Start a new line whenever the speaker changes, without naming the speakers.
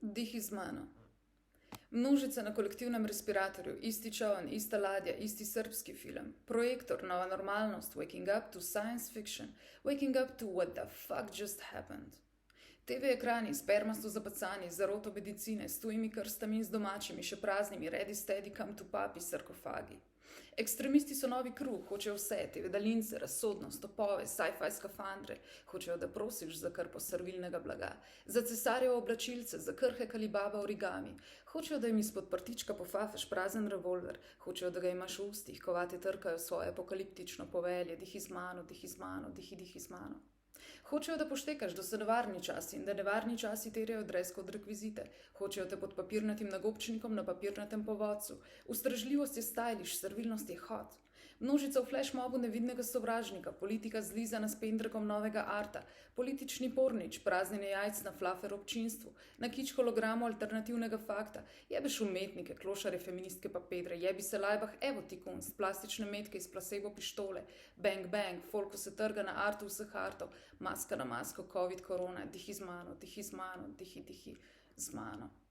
Dihi z mano. Množica na kolektivnem respiratorju, isti čovn, ista ladja, isti srbski film. Projektor, nova normalnost, waking up to science fiction, waking up to what the fuck just happened. TV ekrani, spermasto zapacani, zaroto medicine, s tujimi krstami in z domačimi, še praznimi, ready steady come to papi sarkofagi. Ekstremisti so novi kruh, hočejo vse, TV daljince, razsodnost, topove, sci-fi skafandre, hočejo, da prosiš za krpo servilnega blaga, za cesarjevo oblačilce, za krhek ali baba origami, hočejo, da jim izpod prtička pofafeš prazen revolver, hočejo, da ga imaš v ustih, ko vate trkajo svoje apokaliptično povelje, dihi z mano, dihi z mano. Hočejo, da poštekaš, da so nevarni časi in da nevarni časi terjajo dresko od rekvizite. Hočejo te pod papirnatim nagobčnikom na papirnatem povodcu. Ustrežljivost je stylish, servilnost je hot. Množica v flashmobu nevidnega sovražnika, politika zlizana s pendrekom novega arta, politični pornič, praznjenje jajc na flafer občinstvu, na kič hologramu alternativnega fakta, jebeš umetnike, klošare, feministke pa pedre, jebi se lajbah, evo ti kunst, plastične metke iz placebo pištole, bang bang, folko se trga na artu vseh artov, maska na masko, covid, korona, dihi z mano, dihi z mano, dihi z mano.